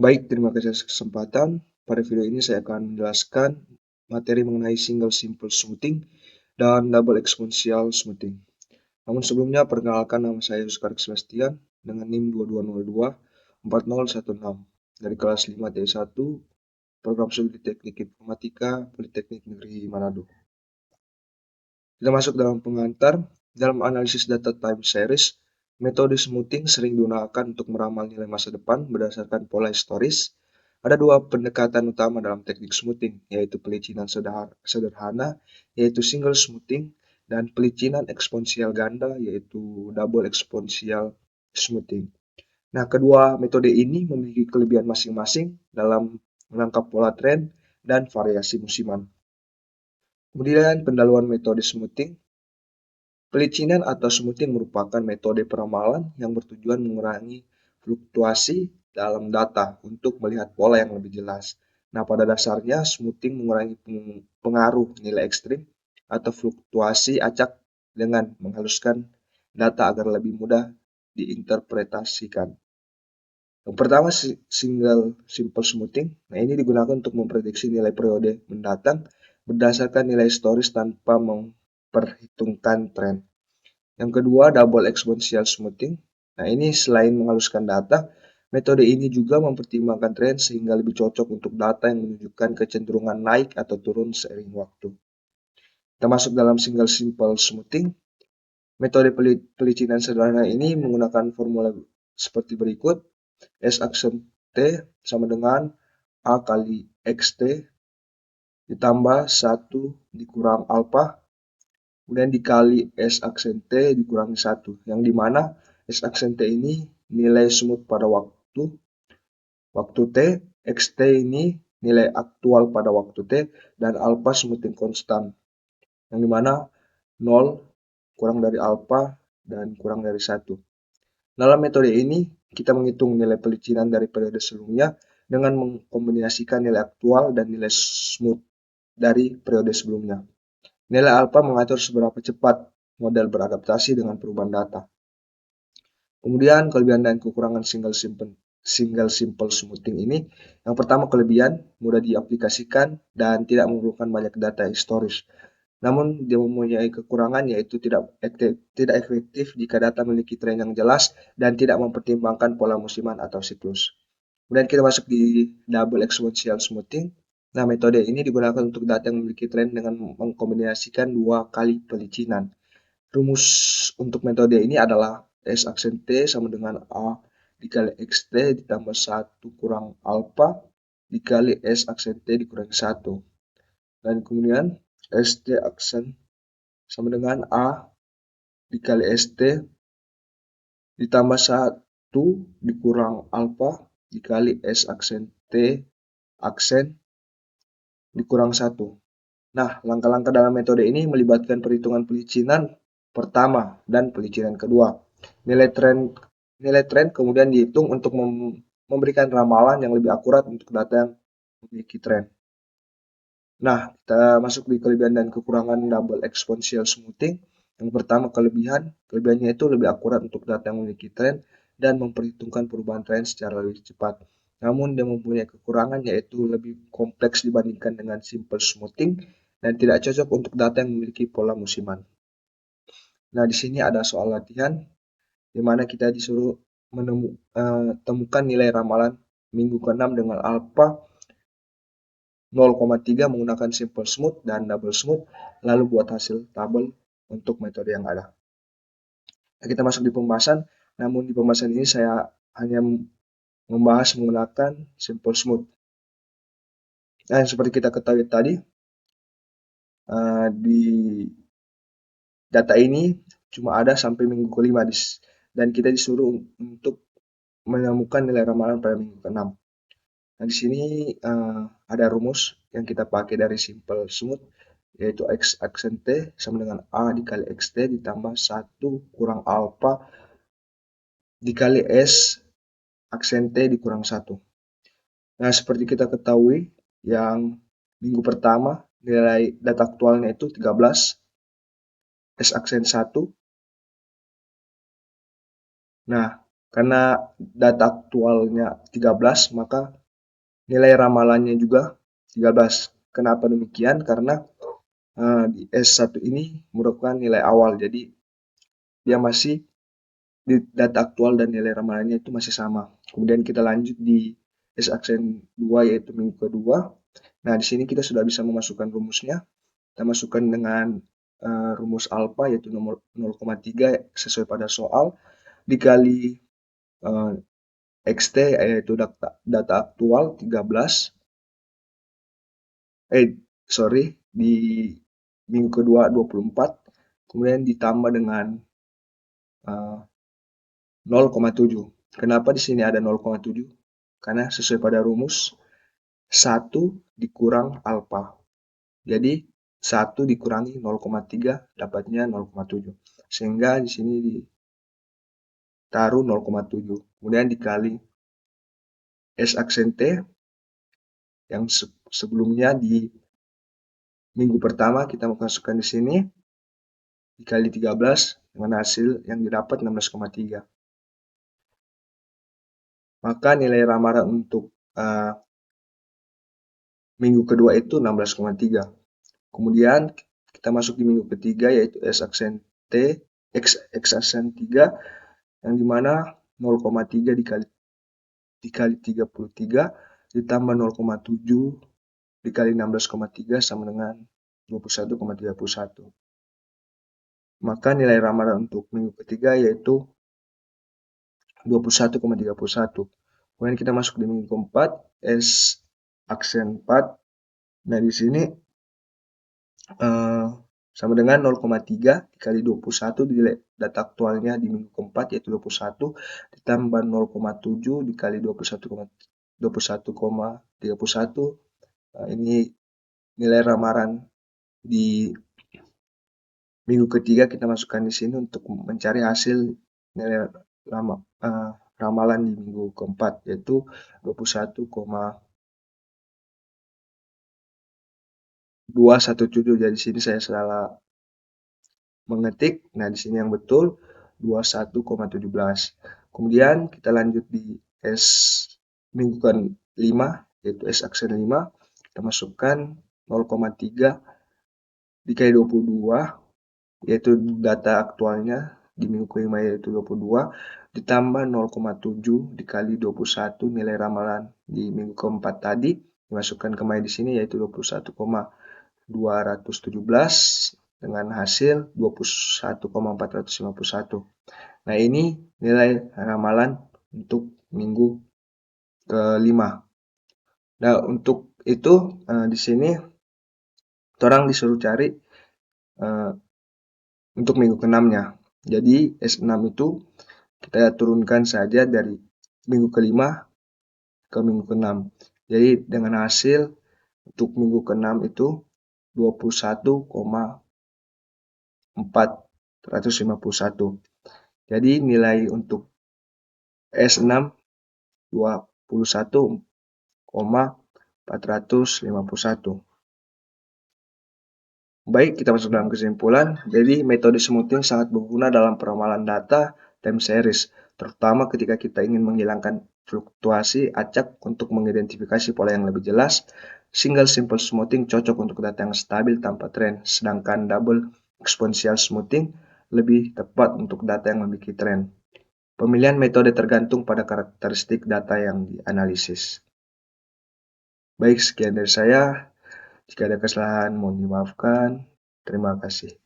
Baik, terima kasih atas kesempatan. Pada video ini saya akan menjelaskan materi mengenai single simple smoothing dan double exponential smoothing. Namun sebelumnya, perkenalkan nama saya Oscar Sebastian dengan NIM 2202 4016 dari kelas 5 T1 Program Studi Teknik Informatika Politeknik Negeri Manado. Kita masuk dalam pengantar. Dalam analisis data time series, metode smoothing sering digunakan untuk meramal nilai masa depan berdasarkan pola historis. Ada dua pendekatan utama dalam teknik smoothing, yaitu pelicinan sederhana, yaitu single smoothing, dan pelicinan eksponensial ganda, yaitu double exponential smoothing. Nah, kedua metode ini memiliki kelebihan masing-masing dalam menangkap pola tren dan variasi musiman. Kemudian pendahuluan metode smoothing. Pelicinan atau smoothing merupakan metode peramalan yang bertujuan mengurangi fluktuasi dalam data untuk melihat pola yang lebih jelas. Nah, pada dasarnya smoothing mengurangi pengaruh nilai ekstrim atau fluktuasi acak dengan menghaluskan data agar lebih mudah diinterpretasikan. Yang pertama, single simple smoothing. Nah, ini digunakan untuk memprediksi nilai periode mendatang berdasarkan nilai historis tanpa memperhitungkan tren. Yang kedua, double exponential smoothing. Nah, ini selain menghaluskan data, metode ini juga mempertimbangkan tren sehingga lebih cocok untuk data yang menunjukkan kecenderungan naik atau turun seiring waktu. Kita masuk dalam single simple smoothing. Metode pelicinan sederhana ini menggunakan formula seperti berikut. S aksen T sama dengan A kali XT ditambah 1 dikurang alpha, kemudian dikali S aksen T dikurangi 1, yang dimana S aksen T ini nilai smooth pada waktu T, XT ini nilai aktual pada waktu T, dan alpha smoothing konstan, yang dimana 0 kurang dari alpha dan kurang dari 1. Dalam metode ini, kita menghitung nilai pelicinan dari periode sebelumnya dengan mengkombinasikan nilai aktual dan nilai smooth dari periode sebelumnya. Nilai alpha mengatur seberapa cepat model beradaptasi dengan perubahan data. Kemudian kelebihan dan kekurangan single simple smoothing ini, yang pertama kelebihan, mudah diaplikasikan dan tidak memerlukan banyak data historis. Namun dia mempunyai kekurangan yaitu tidak efektif jika data memiliki tren yang jelas dan tidak mempertimbangkan pola musiman atau siklus. Kemudian kita masuk di double exponential smoothing. Nah, metode ini digunakan untuk data yang memiliki tren dengan mengkombinasikan 2 kali pelicinan. Rumus untuk metode ini adalah S aksen T sama dengan A dikali XT ditambah 1 kurang alpha dikali S aksen T dikurangi 1. Dan kemudian ST aksen sama dengan A dikali ST ditambah 1 dikurang alpha dikali S aksen T aksen dikurang 1. Nah, langkah-langkah dalam metode ini melibatkan perhitungan pelicinan pertama dan pelicinan kedua. Nilai tren kemudian dihitung untuk memberikan ramalan yang lebih akurat untuk data yang memiliki tren. Nah, kita masuk di kelebihan dan kekurangan double exponential smoothing. Yang pertama kelebihannya itu lebih akurat untuk data yang memiliki tren dan memperhitungkan perubahan tren secara lebih cepat. Namun dia mempunyai kekurangan yaitu lebih kompleks dibandingkan dengan simple smoothing dan tidak cocok untuk data yang memiliki pola musiman. Nah, di sini ada soal latihan di mana kita disuruh temukan nilai ramalan minggu ke-6 dengan alpha 0,3 menggunakan simple smooth dan double smooth, lalu buat hasil tabel untuk metode yang ada. Nah, kita masuk di pembahasan, namun di pembahasan ini saya hanya membahas menggunakan simple smooth. Nah, seperti kita ketahui tadi, di data ini cuma ada sampai minggu ke-5 dan kita disuruh untuk menemukan nilai ramalan pada minggu ke-6. Nah, di sini ada rumus yang kita pakai dari simple smooth, yaitu X aksen T sama dengan A dikali XT ditambah 1 kurang alpha dikali S aksen T dikurang 1. Nah, seperti kita ketahui, yang minggu pertama nilai data aktualnya itu 13, S aksen 1. Nah, Karena data aktualnya 13, maka nilai ramalannya juga 13. Kenapa demikian? Karena di S1 ini merupakan nilai awal, jadi dia masih di data aktual dan nilai ramalannya itu masih sama. Kemudian kita lanjut di S aksen 2 yaitu minggu kedua. Nah, di sini kita sudah bisa memasukkan rumusnya. Kita masukkan dengan rumus alfa yaitu nomor 0,3 sesuai pada soal dikali XT yaitu data aktual 13 di minggu kedua 24, kemudian ditambah dengan 0,7. Kenapa di sini ada 0,7? Karena sesuai pada rumus 1 dikurang alfa. Jadi 1 dikurangi 0,3 dapatnya 0,7. Sehingga di sini ditaruh 0,7. Kemudian dikali S aksen T yang sebelumnya di minggu pertama kita masukkan di sini dikali 13 dengan hasil yang didapat 16,3. Maka nilai ramalan untuk minggu kedua itu 16,3. Kemudian kita masuk di minggu ketiga yaitu S aksen T, X aksen 3 yang dimana 0,3 dikali 33 ditambah 0,7 dikali 16,3 sama dengan 21,31. Maka nilai ramalan untuk minggu ketiga yaitu 21,31. Kemudian kita masuk di minggu keempat, S aksen 4. Nah, di sini sama dengan 0,3 dikali 21 di data aktualnya di minggu keempat yaitu 21 ditambah 0,7 dikali 21,31. Ini nilai ramalan di minggu ketiga kita masukkan di sini untuk mencari hasil nilai ramalan di minggu keempat yaitu 21,217. Jadi di sini saya salah mengetik. Nah, di sini yang betul 21,17. Kemudian kita lanjut di S minggu ke-5 yaitu S aksen 5. Kita masukkan 0,3 dikali 22 yaitu data aktualnya di minggu ke-5 yaitu 22 ditambah 0,7 dikali 21 nilai ramalan di minggu keempat tadi dimasukkan kembali di sini yaitu 21,217 dengan hasil 21,451. Nah, ini nilai ramalan untuk minggu ke-5. Nah, untuk itu di sini orang disuruh cari untuk minggu ke-6-nya. Jadi S6 itu kita turunkan saja dari minggu ke-5 ke minggu ke-6. Jadi dengan hasil untuk minggu ke-6 itu 21,451. Jadi nilai untuk S6 21,451. Baik, kita masuk dalam kesimpulan. Jadi metode smoothing sangat berguna dalam peramalan data time series, terutama ketika kita ingin menghilangkan fluktuasi acak untuk mengidentifikasi pola yang lebih jelas. Single simple smoothing cocok untuk data yang stabil tanpa tren, sedangkan double exponential smoothing lebih tepat untuk data yang memiliki tren. Pemilihan metode tergantung pada karakteristik data yang dianalisis. Baik, sekian dari saya. Jika ada kesalahan mohon dimaafkan. Terima kasih.